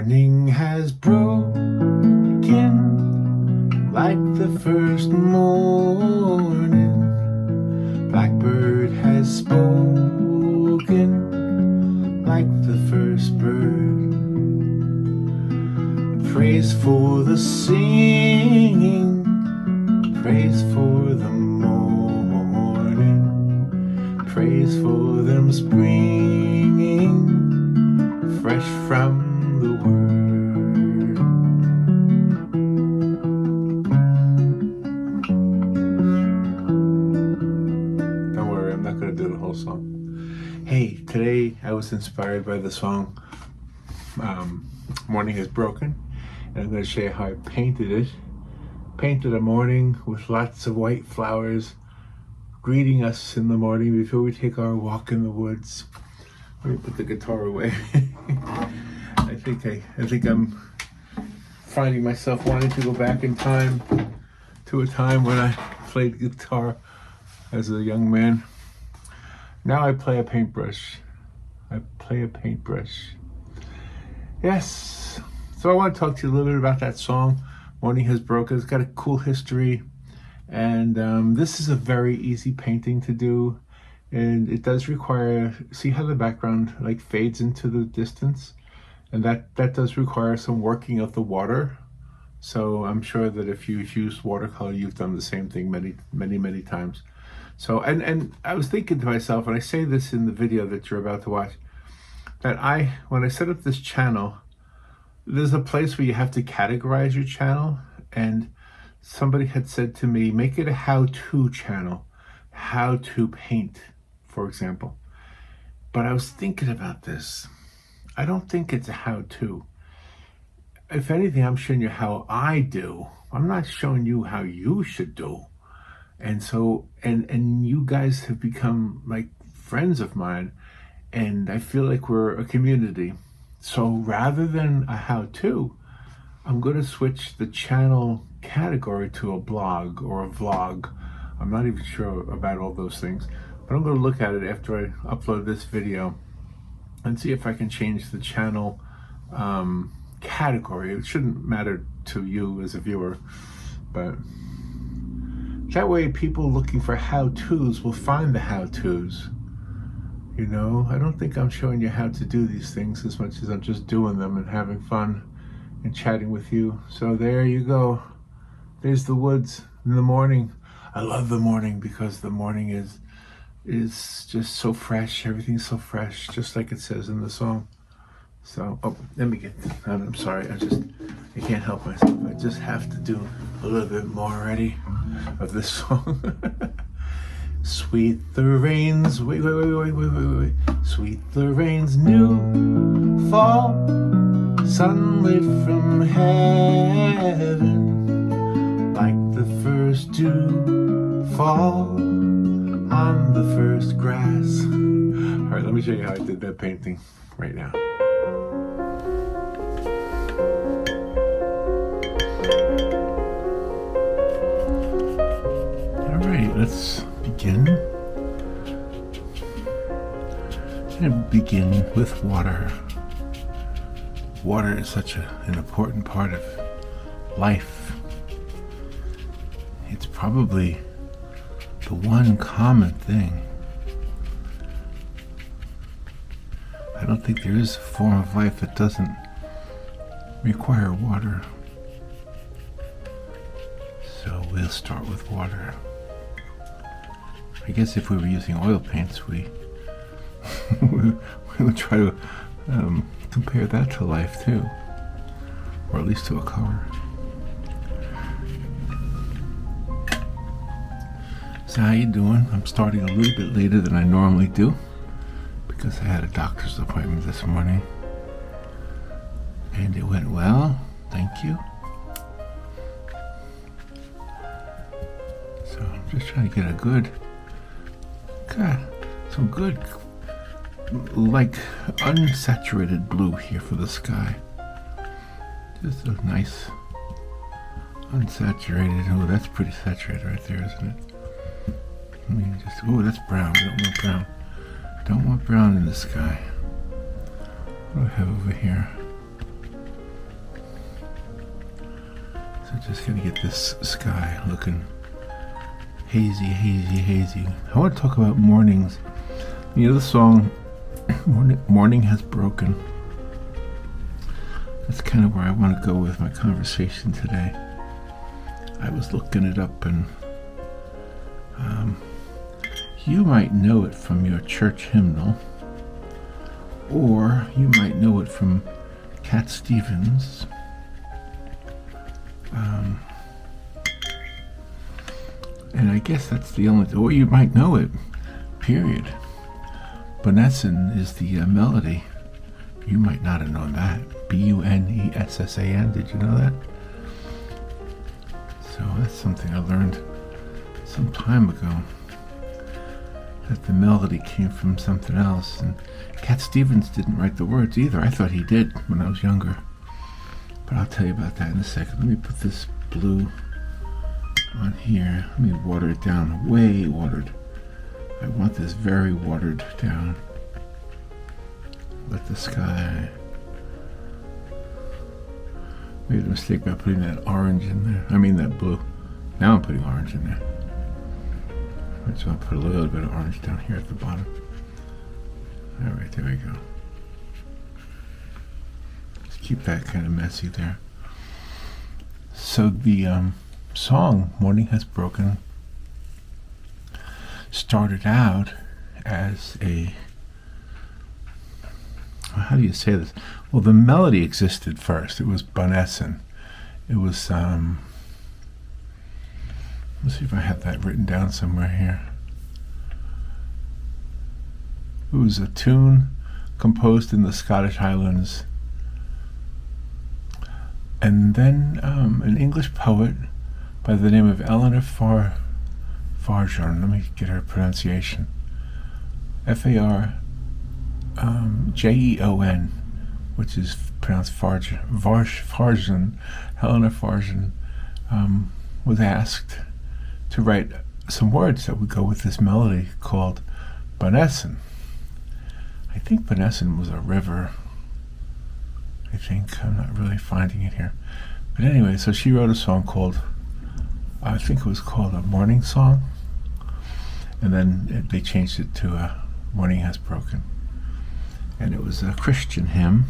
Morning has broken like the first morning. Blackbird has spoken like the first bird. Praise for the singing, praise for the morning, praise for them springing fresh from the word. Don't worry, I'm not going to do the whole song. Hey, today I was inspired by the song Morning Has Broken, and I'm going to show you how I painted it. Painted a morning with lots of white flowers greeting us in the morning before we take our walk in the woods. Let me put the guitar away. I think I'm finding myself wanting to go back in time to a time when I played guitar as a young man. Now I play a paintbrush. Yes. So I want to talk to you a little bit about that song, Morning Has Broken. It's got a cool history. And this is a very easy painting to do. And it does require, see how the background like fades into the distance? And that does require some working of the water. So I'm sure that if you've used watercolor, you've done the same thing many times. So, and I was thinking to myself, and I say this in the video that you're about to watch, that when I set up this channel, there's a place where you have to categorize your channel. And somebody had said to me, make it a how-to channel, how to paint, for example. But I was thinking about this. I don't think it's a how-to. If anything, I'm showing you how I do. I'm not showing you how you should do. And so, and you guys have become like friends of mine, and I feel like we're a community. So rather than a how-to, I'm going to switch the channel category to a blog or a vlog. I'm not even sure about all those things, but I'm going to look at it after I upload this video and see if I can change the channel category. It shouldn't matter to you as a viewer, but that way people looking for how-tos will find the how-tos. You know, I don't think I'm showing you how to do these things as much as I'm just doing them and having fun and chatting with you. So there you go. There's the woods in the morning. I love the morning because the morning is just so fresh. Everything's so fresh, just like it says in the song. So, let me get, I'm sorry, I can't help myself. I just have to do a little bit more already of this song. Sweet the rains, wait. Sweet the rains, new fall, sunlit from heaven, like the first dew fall on the first grass. All right, let me show you how I did that painting right now. All right, let's begin. And begin with water. Water is such an important part of life. It's probably the one common thing. I don't think there is a form of life that doesn't require water. So we'll start with water. I guess if we were using oil paints, we would try to compare that to life too, or at least to a color. So how you doing? I'm starting a little bit later than I normally do because I had a doctor's appointment this morning, and it went well. Thank you. So I'm just trying to get some good, like unsaturated blue here for the sky. Just a nice unsaturated. Oh, that's pretty saturated right there, isn't it? I mean, oh, that's brown. We don't want brown. Don't want brown in the sky. What do I have over here? Just gonna get this sky looking hazy, hazy, hazy. I want to talk about mornings. You know the song Morning Has Broken? That's kind of where I want to go with my conversation today. I was looking it up, and you might know it from your church hymnal, or you might know it from Cat Stevens. And I guess that's the only, or you might know it, period. Bunessan is the melody. You might not have known that. Bunessan, did you know that? So that's something I learned some time ago, that the melody came from something else. And Cat Stevens didn't write the words either. I thought he did when I was younger, but I'll tell you about that in a second. Let me put this blue on here. Let me water it down, way watered. I want this very watered down. Let the sky. Made a mistake by putting that orange in there. I mean that blue. Now I'm putting orange in there. So I'll put a little bit of orange down here at the bottom. All right, there we go. Just keep that kind of messy there. So the song Morning Has Broken started out as a, how do you say this? Well, the melody existed first. It was Bunessan. It was, let's see if I have that written down somewhere here. It was a tune composed in the Scottish Highlands. And then an English poet by the name of Eleanor Farjeon, let me get her pronunciation. Farjeon, which is pronounced Farjeon. Eleanor Farjeon was asked to write some words that would go with this melody called Bunessan. I think Bunessan was a river. I think, I'm not really finding it here. But anyway, so she wrote a song called, I think it was called A Morning Song. And then they changed it to Morning Has Broken. And it was a Christian hymn.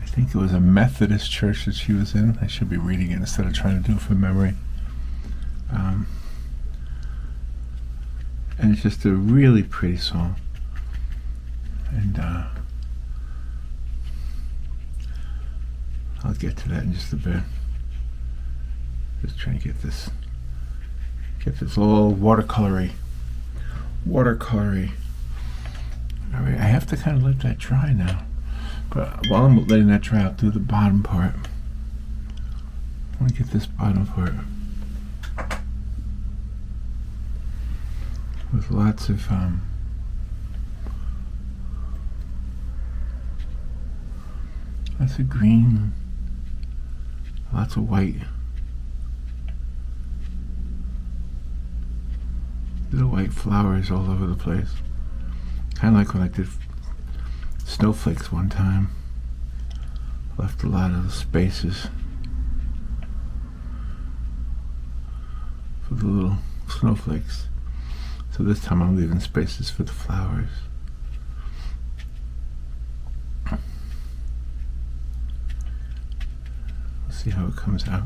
I think it was a Methodist church that she was in. I should be reading it instead of trying to do it from memory. And it's just a really pretty song. And I'll get to that in just a bit. Just trying to get this all watercolory. All right, I have to kind of let that dry now. But while I'm letting that dry, I'll do the bottom part. I want to get this bottom part with lots of green, lots of white. Little white flowers all over the place. Kind of like when I did snowflakes one time. Left a lot of the spaces for the little snowflakes. So this time I'm leaving spaces for the flowers. Let's see how it comes out.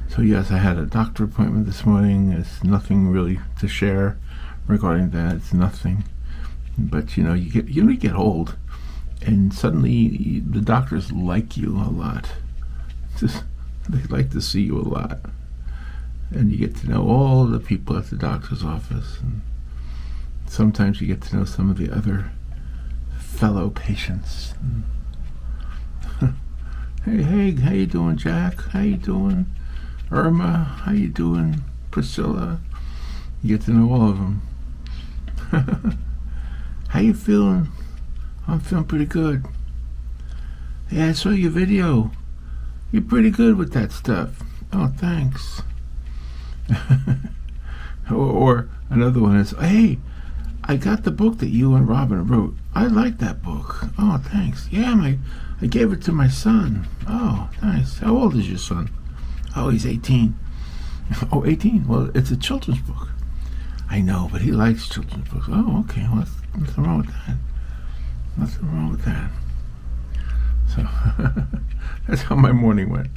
So yes, I had a doctor appointment this morning. It's nothing really to share regarding that. It's nothing. But you get old, and suddenly the doctors like you a lot. They like to see you a lot, and you get to know all the people at the doctor's office, and sometimes you get to know some of the other fellow patients. Hey, how you doing, Jack? How you doing, Irma? How you doing, Priscilla? You get to know all of them. How you feeling? I'm feeling pretty good. Yeah, I saw your video. You're pretty good with that stuff. Oh, thanks. Or another one is, hey, I got the book that you and Robin wrote. I like that book. Oh, thanks. Yeah, I gave it to my son. Oh, nice. How old is your son? Oh, he's 18. Oh, 18. Well, it's a children's book. I know, but he likes children's books. Oh, okay. Well, nothing wrong with that. Nothing wrong with that. So that's how my morning went.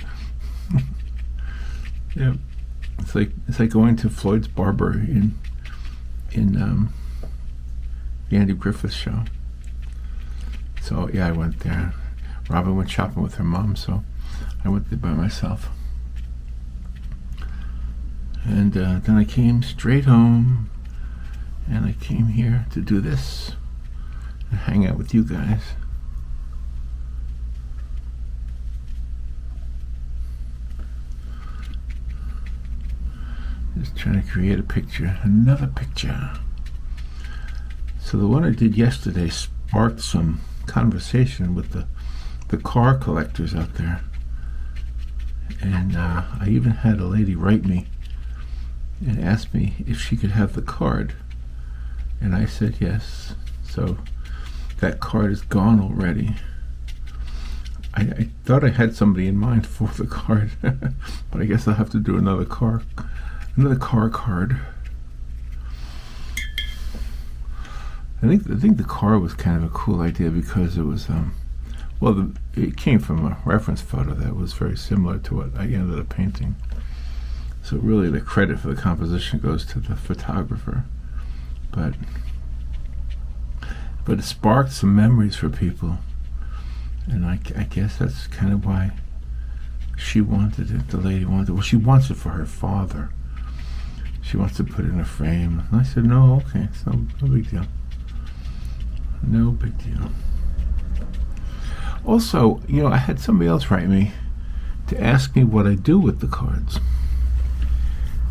Yeah, it's like going to Floyd's barber in the Andy Griffith show. So yeah, I went there. Robin went shopping with her mom, so I went there by myself. And then I came straight home, and I came here to do this and hang out with you guys. Just trying to create a picture, another picture. So the one I did yesterday sparked some conversation with the car collectors out there. And I even had a lady write me and asked me if she could have the card. And I said yes. So that card is gone already. I thought I had somebody in mind for the card, but I guess I'll have to do another car card. I think the car was kind of a cool idea because it was it came from a reference photo that was very similar to what I ended up painting. So really the credit for the composition goes to the photographer, but it sparked some memories for people, and I guess that's kind of why she wanted it. The lady wanted it. Well, she wants it for her father. She wants to put it in a frame. And I said, no, okay, so no big deal. No big deal. Also, I had somebody else write me to ask me what I do with the cards.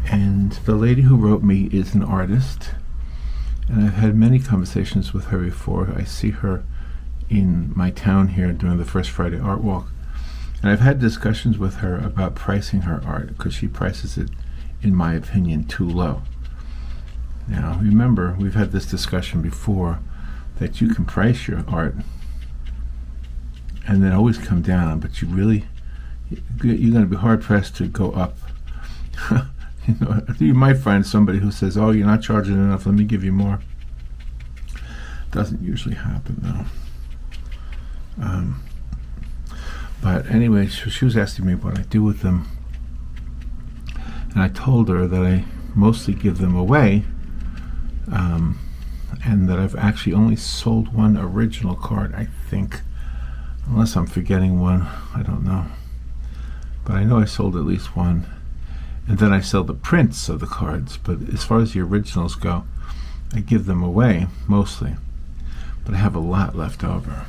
And the lady who wrote me is an artist, and I've had many conversations with her before. I see her in my town here during the First Friday Art Walk, and I've had discussions with her about pricing her art because she prices it, in my opinion, too low. Now, remember, we've had this discussion before that you can price your art and then always come down, but you're going to be hard pressed to go up. I think you might find somebody who says, "Oh, you're not charging enough. Let me give you more." Doesn't usually happen though. But anyway, she was asking me what I do with them, and I told her that I mostly give them away, and that I've actually only sold one original card, I think, unless I'm forgetting one. I don't know, but I know I sold at least one. And then I sell the prints of the cards, but as far as the originals go, I give them away mostly, but I have a lot left over.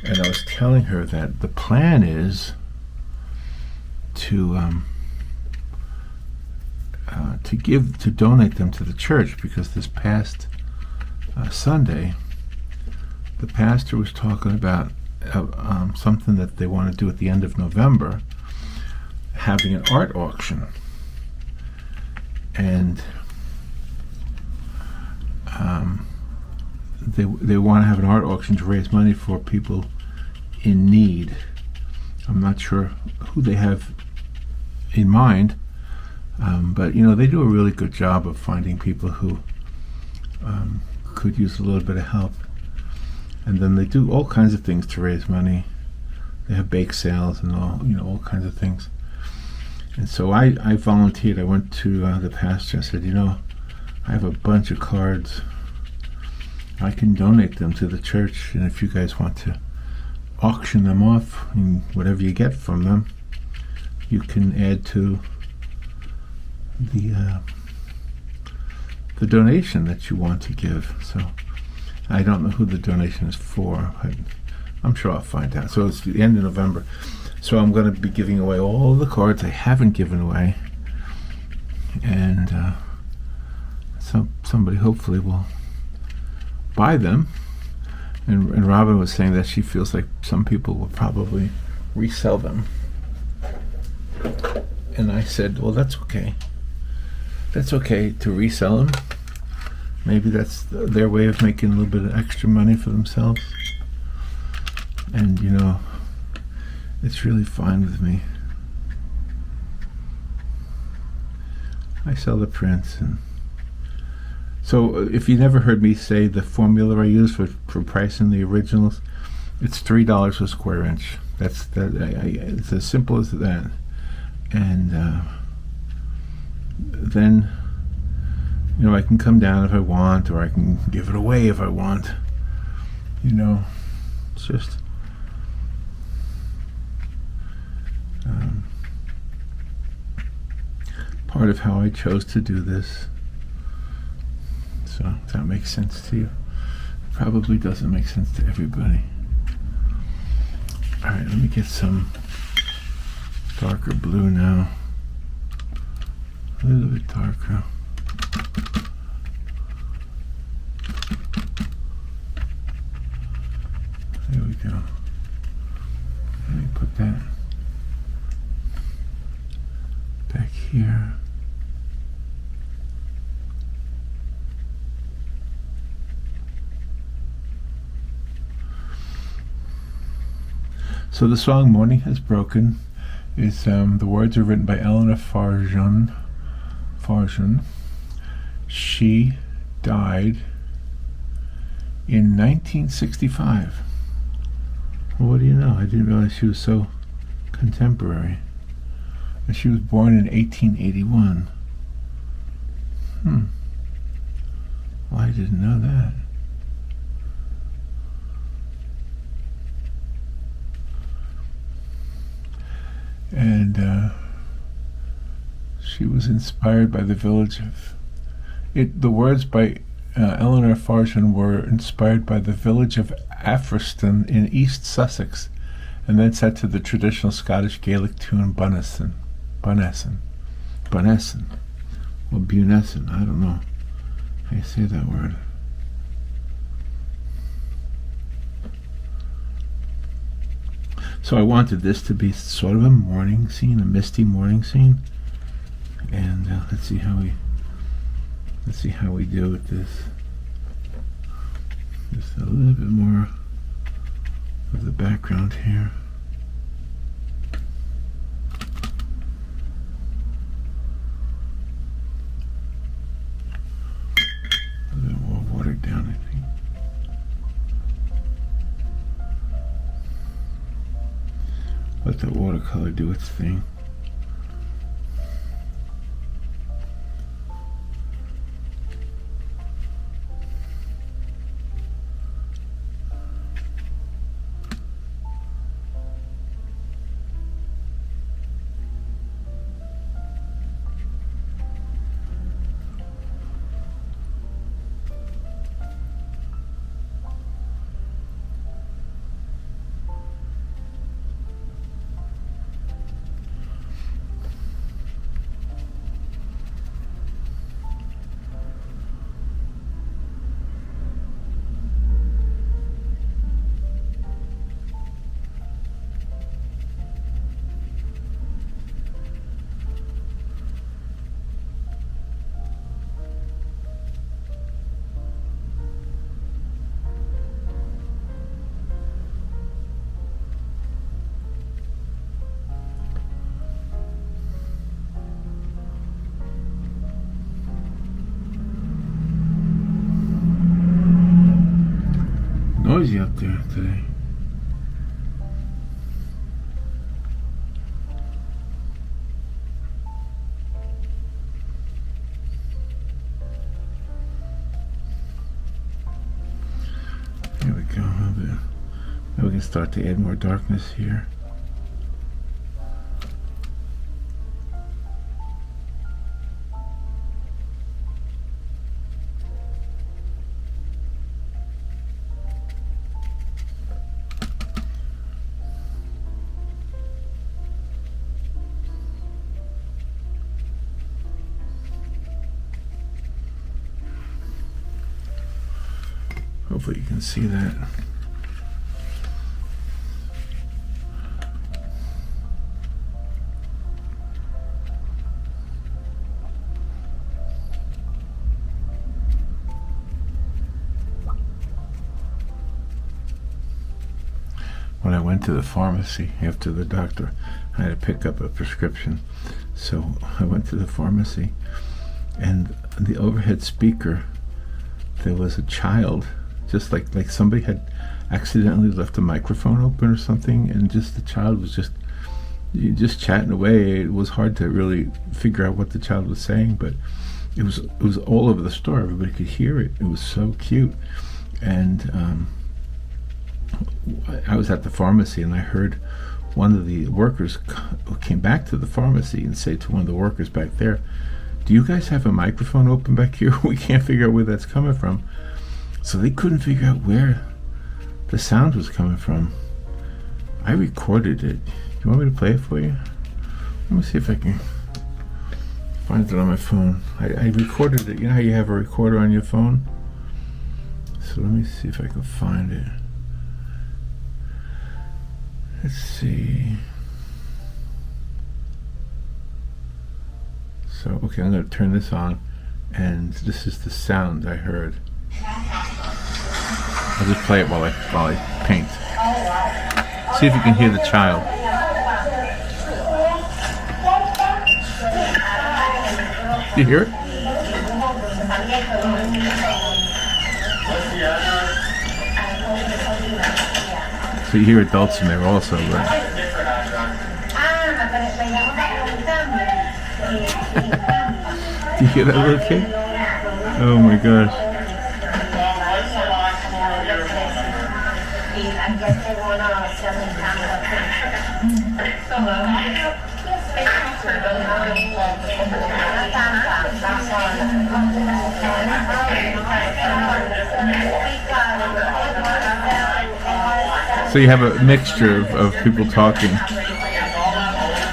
And I was telling her that the plan is to donate them to the church, because this past Sunday, the pastor was talking about something that they want to do at the end of November, having an art auction, and they want to have an art auction to raise money for people in need. I'm not sure who they have in mind, but they do a really good job of finding people who could use a little bit of help, and then they do all kinds of things to raise money. They have bake sales and all kinds of things. And so I volunteered. I went to the pastor and said, I have a bunch of cards. I can donate them to the church, and if you guys want to auction them off, and whatever you get from them, you can add to the donation that you want to give. So I don't know who the donation is for, but I'm sure I'll find out. So it's the end of November. So I'm going to be giving away all the cards I haven't given away, and somebody hopefully will buy them. And Robin was saying that she feels like some people will probably resell them. And I said, well, that's okay. That's okay to resell them. Maybe that's their way of making a little bit of extra money for themselves. And you know, it's really fine with me. I sell the prints. And so if you never heard me say the formula I use for pricing the originals, it's $3 a square inch. It's as simple as that. And then, you know, I can come down if I want, or I can give it away if I want. You know, it's just part of how I chose to do this. So if that makes sense to you. It probably doesn't make sense to everybody. All right, let me get some darker blue now. A little bit darker. There we go. Let me put that back here. So the song "Morning Has Broken" is the words are written by Eleanor Farjeon. She died in 1965. Well, what do you know? I didn't realize she was so contemporary. And she was born in 1881. Well, I didn't know that. And she was inspired by the village of it. The words by Eleanor Farjeon were inspired by the village of Afriston in East Sussex, and then set to the traditional Scottish Gaelic tune Bunessan, or Bunessan, I don't know how you say that word. So I wanted this to be sort of a morning scene, a misty morning scene, and let's see how we do with this. Just a little bit more of the background here. A little more watered down, I think. Let the watercolor do its thing. Noisy up there today. There we go. Now we can start to add more darkness here. Hopefully you can see that. when I went to the pharmacy after the doctor. I had to pick up a prescription. So I went to the pharmacy, and the overhead speaker, there was a child, just like somebody had accidentally left a microphone open or something, and just the child was just chatting away. It was hard to really figure out what the child was saying, but it was all over the store. Everybody could hear it. It was so cute. And I was at the pharmacy, and I heard one of the workers came back to the pharmacy and say to one of the workers back there, "Do you guys have a microphone open back here? We can't figure out where that's coming from." So they couldn't figure out where the sound was coming from. I recorded it. You want me to play it for you? Let me see if I can find it on my phone. I recorded it. You know how you have a recorder on your phone? So let me see if I can find it. Let's see. So, okay, I'm going to turn this on, and this is the sound I heard. I'll just play it while I paint. See if you can hear the child. Do you hear it? So you hear adults in there also, right? Do you hear that little kid? Oh my gosh. So you have a mixture of people talking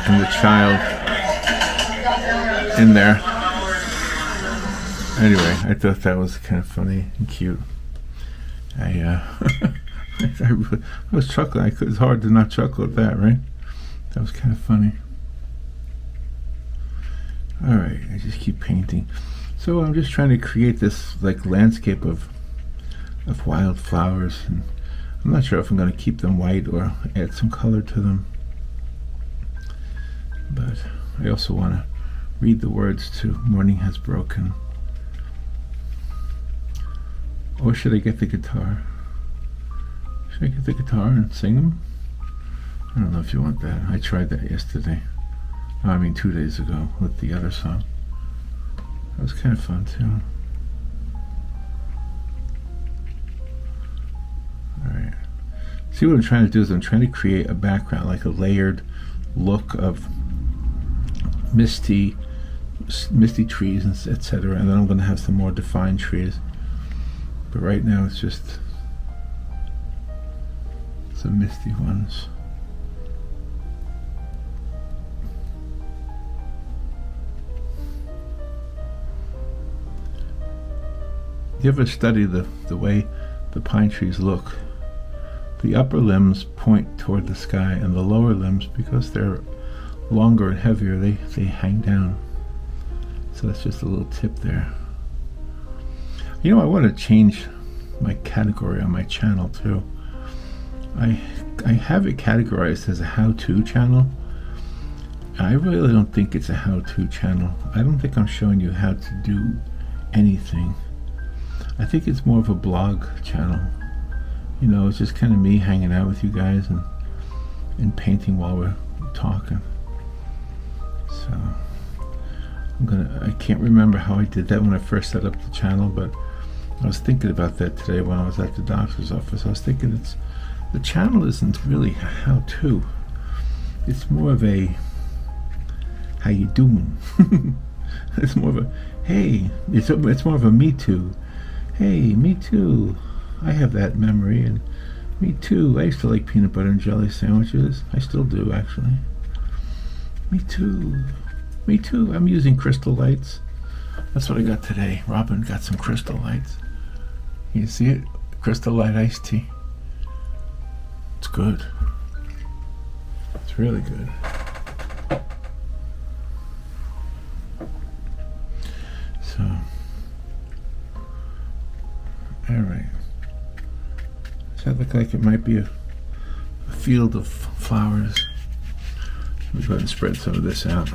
and the child in there. Anyway, I thought that was kind of funny and cute. I was chuckling. It's hard to not chuckle at that, right? That was kind of funny. All right, I just keep painting. So I'm just trying to create this like landscape of wildflowers, and I'm not sure if I'm going to keep them white or add some color to them. But I also want to read the words to "Morning Has Broken." Or should I get the guitar? Should I get the guitar and sing them? I don't know if you want that. I tried that yesterday. I mean 2 days ago with the other song. That was kind of fun too. Alright. See, what I'm trying to do is I'm trying to create a background, like a layered look of misty trees, and etc. And then I'm going to have some more defined trees. But right now it's just some misty ones. You ever study the way the pine trees look? The upper limbs point toward the sky, and the lower limbs, because they're longer and heavier, they hang down. So that's just a little tip there. You know, I want to change my category on my channel too. I have it categorized as a how-to channel. I really don't think it's a how-to channel. I don't think I'm showing you how to do anything. I think it's more of a blog channel. You know, it's just kind of me hanging out with you guys and painting while we're talking. So I can't remember how I did that when I first set up the channel, but I was thinking about that today when I was at the doctor's office. I was thinking the channel isn't really a how-to. It's more of a how you doing. It's more of a hey. It's more of a me too. Hey, me too. I have that memory, and me too. I used to like peanut butter and jelly sandwiches. I still do, actually. Me too. Me too. I'm using crystal lights. That's what I got today. Robin got some crystal lights. You see it? Crystal light iced tea. It's good. It's really good. So, all right. Does that look like it might be a field of flowers. Let me go ahead and spread some of this out.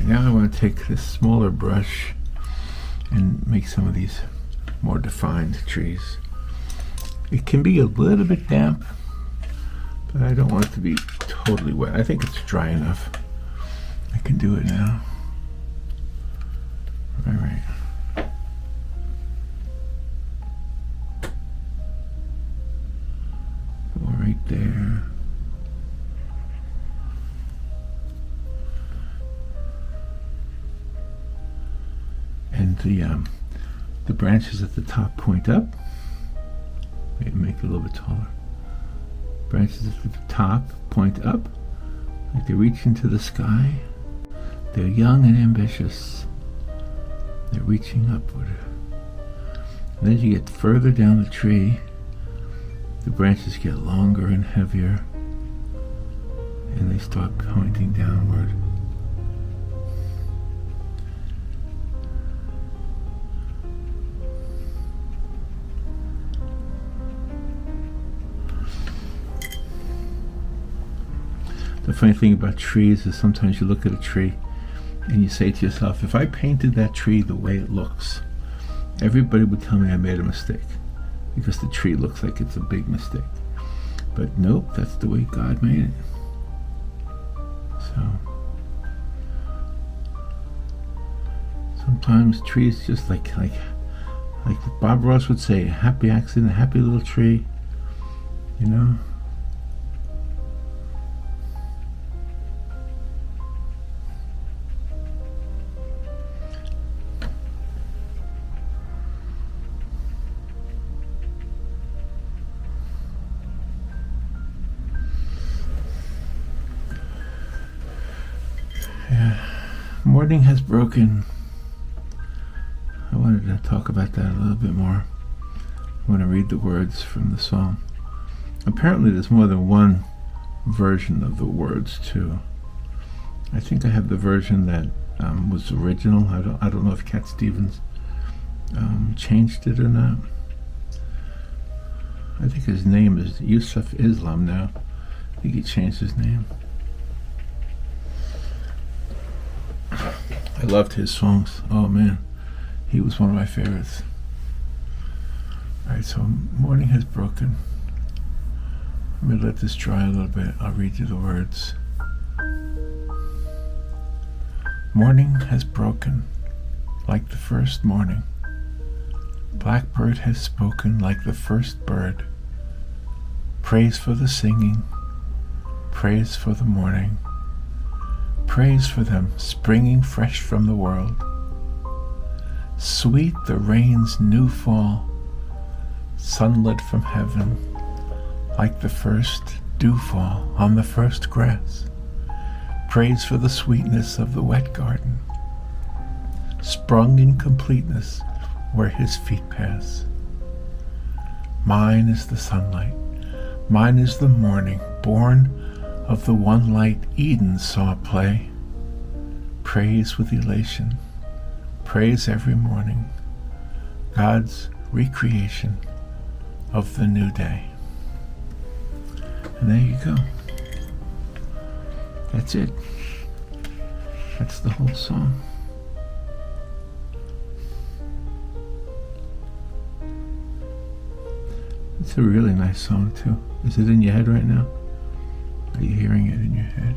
Now I want to take this smaller brush and make some of these more defined trees. It can be a little bit damp, but I don't want it to be totally wet. I think it's dry enough. I can do it now. All right. Go right there. And the branches at the top point up. Maybe make it a little bit taller. Branches at the top point up, like they reach into the sky. They're young and ambitious. They're reaching upward. And as you get further down the tree, the branches get longer and heavier, and they start pointing downward. The funny thing about trees is sometimes you look at a tree and you say to yourself, if I painted that tree the way it looks, everybody would tell me I made a mistake because the tree looks like it's a big mistake. But nope, that's the way God made it. So sometimes trees just like Bob Ross would say, a happy accident, a happy little tree, you know. Morning has broken. I wanted to talk about that a little bit more. I want to read the words from the song. Apparently there's more than one version of the words too. I think I have the version that was original. I don't know if Cat Stevens changed it or not. I think his name is Yusuf Islam now. I think he changed his name. I loved his songs. Oh man, he was one of my favorites. Alright, so morning has broken. Let me let this dry a little bit. I'll read you the words. Morning has broken like the first morning. Blackbird has spoken like the first bird. Praise for the singing, praise for the morning. Praise for them springing fresh from the world. Sweet the rain's new fall, sunlit from heaven, like the first dewfall on the first grass. Praise for the sweetness of the wet garden, sprung in completeness where his feet pass. Mine is the sunlight, mine is the morning, born of the one light Eden saw play. Praise with elation, praise every morning, God's recreation of the new day. And there you go. That's it. That's the whole song. It's a really nice song too. Is it in your head right now? Are you hearing it in your head?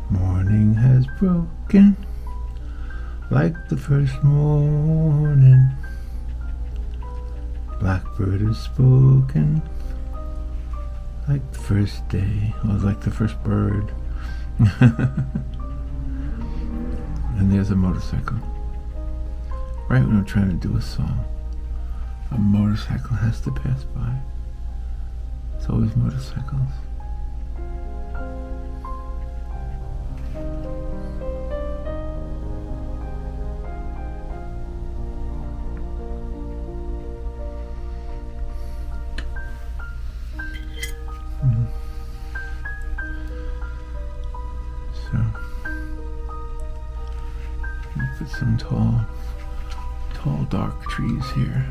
Morning has broken like the first morning. Blackbird has spoken like the first day, or like the first bird. And there's a motorcycle. Right when I'm trying to do a song, a motorcycle has to pass by. It's always motorcycles. So, put some tall, dark trees here.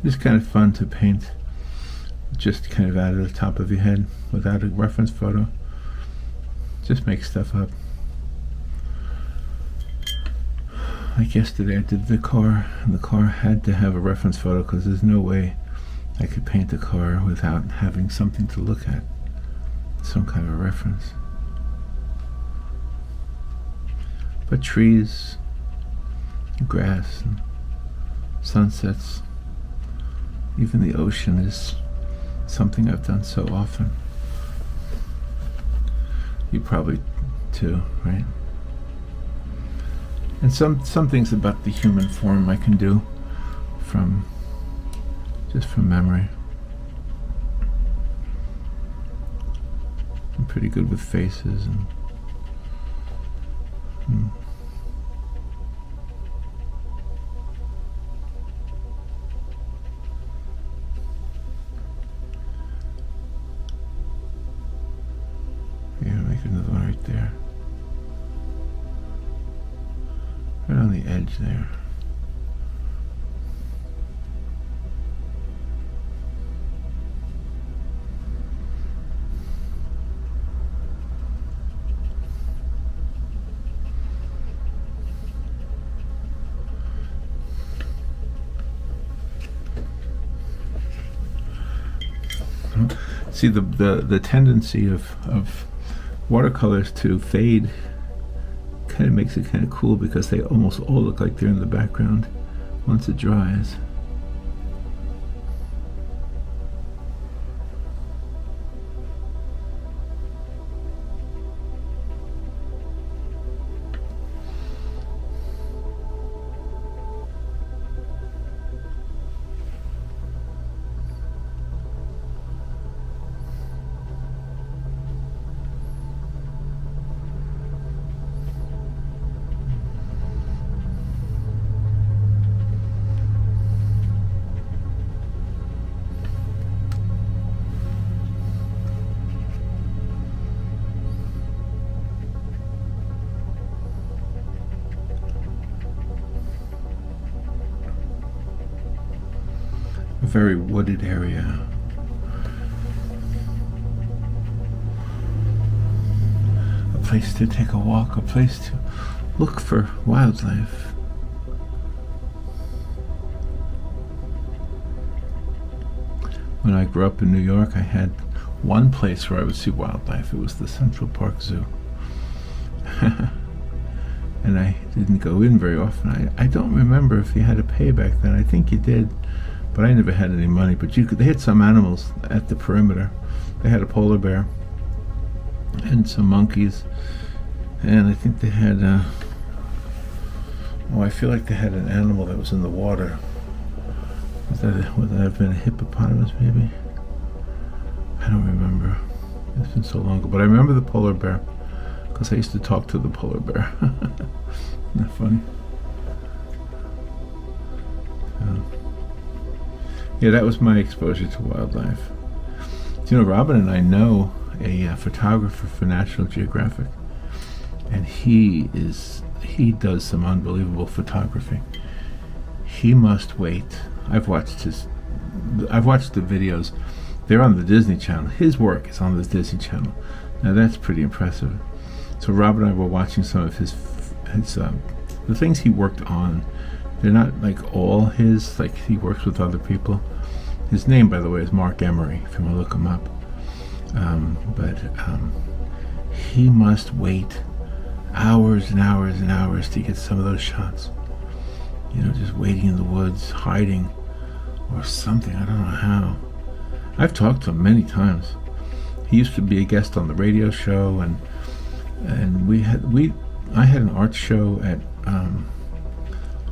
It's kind of fun to paint just kind of out of the top of your head without a reference photo. Just make stuff up. Like yesterday I did the car, and the car had to have a reference photo because there's no way I could paint the car without having something to look at, some kind of a reference. But trees, grass, and sunsets, even the ocean is something I've done so often. You probably too, right? And some things about the human form I can do just from memory. I'm pretty good with faces and make another one right there. Right on the edge there. See, the tendency of watercolors to fade kind of makes it kind of cool because they almost all look like they're in the background once it dries. A very wooded area. A place to take a walk, a place to look for wildlife. When I grew up in New York, I had one place where I would see wildlife. It was the Central Park Zoo. And I didn't go in very often. I don't remember if you had to pay back then. I think you did. But I never had any money. But they had some animals at the perimeter. They had a polar bear and some monkeys, and I think they had I feel like they had an animal that was in the water. Would that have been a hippopotamus maybe? I don't remember. It's been so long ago. But I remember the polar bear because I used to talk to the polar bear. Isn't that funny? Yeah, that was my exposure to wildlife. You know, Robin and I know a photographer for National Geographic, and he does some unbelievable photography. He must wait. I've watched the videos. They're on the Disney Channel. His work is on the Disney Channel. Now that's pretty impressive. So Robin and I were watching some of his the things he worked on. They're not like all his, like he works with other people. His name, by the way, is Mark Emery, if you want to look him up. But he must wait hours and hours and hours to get some of those shots. You know, just waiting in the woods, hiding, or something. I don't know how. I've talked to him many times. He used to be a guest on the radio show, and I had an art show at a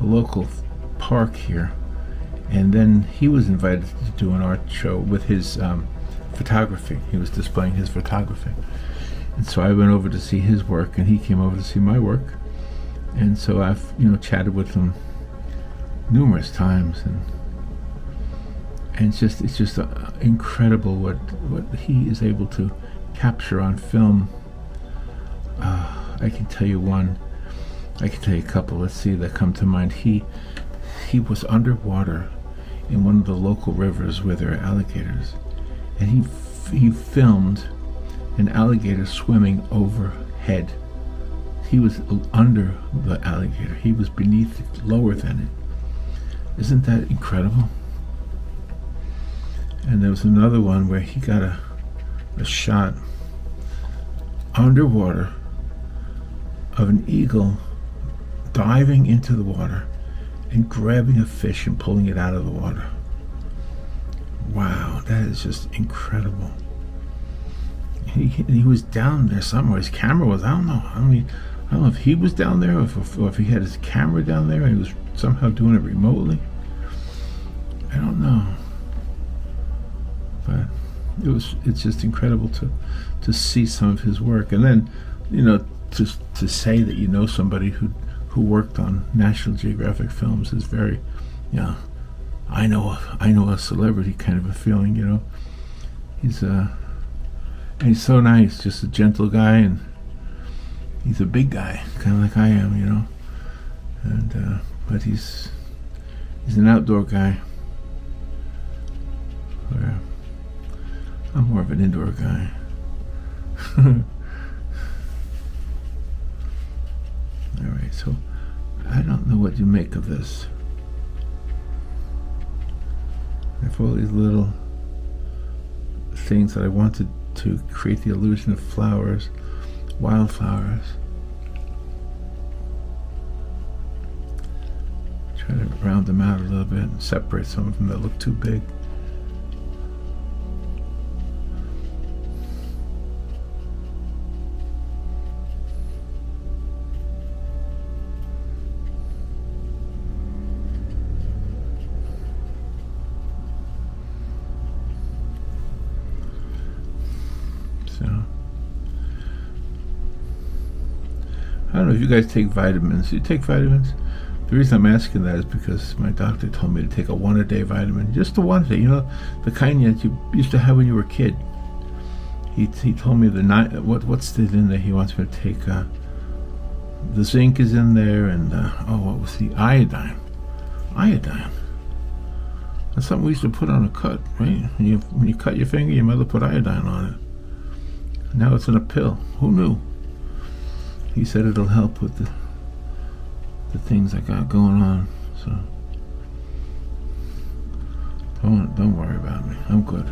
local park here, and then he was invited to do an art show with his photography. He was displaying his photography, and so I went over to see his work, and he came over to see my work, and so I've chatted with him numerous times, and it's just incredible what he is able to capture on film. I can tell you one. I can tell you a couple. Let's see that come to mind. He was underwater in one of the local rivers where there are alligators, and he filmed an alligator swimming overhead. He was under the alligator. He was beneath it, lower than it. Isn't that incredible? And there was another one where he got a shot underwater of an eagle diving into the water and grabbing a fish and pulling it out of the water. Wow, that is just incredible. He was down there somewhere. His camera was, I don't know. I don't know if he was down there or if he had his camera down there and he was somehow doing it remotely. I don't know. But it's just incredible to see some of his work. And then, to say that you know somebody who worked on National Geographic films is very, I know a celebrity kind of a feeling, He's so nice, just a gentle guy, and he's a big guy, kind of like I am, And but he's an outdoor guy, where I'm more of an indoor guy. All right, so I don't know what you make of this. I have all these little things that I wanted to create the illusion of flowers, wildflowers. Try to round them out a little bit and separate some of them that look too big. So, I don't know if you guys take vitamins. Do you take vitamins? The reason I'm asking that is because my doctor told me to take a one-a-day vitamin. Just the one a day, the kind that you used to have when you were a kid. He told me what's in there. He wants me to take the zinc is in there, and what was the iodine? Iodine. That's something we used to put on a cut, right? When you cut your finger, your mother put iodine on it. Now it's in a pill. Who knew? He said it'll help with the things I got going on. So don't worry about me. I'm good.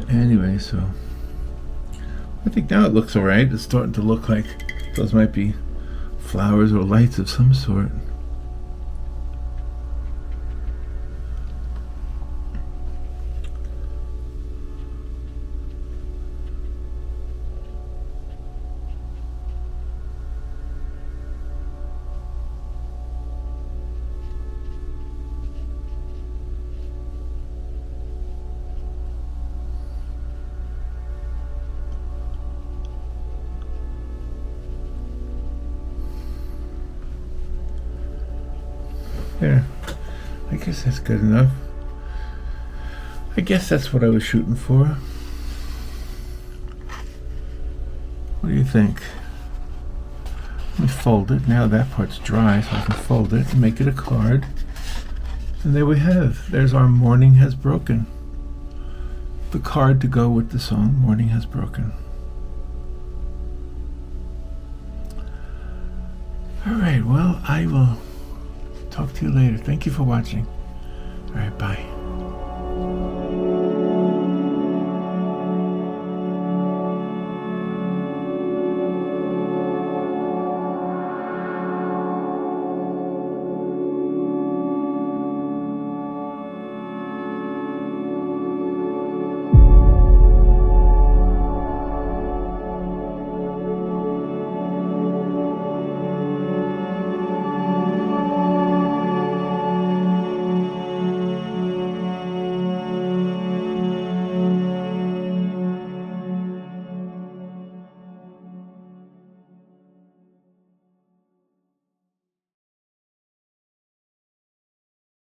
Anyway, so I think now it looks all right. It's starting to look like those might be flowers or lights of some sort. There. I guess that's good enough. I guess that's what I was shooting for. What do you think? Let me fold it. Now that part's dry, so I can fold it and make it a card. And there we have. There's our Morning Has Broken. The card to go with the song Morning Has Broken. Alright, well, I will talk to you later. Thank you for watching. All right, bye.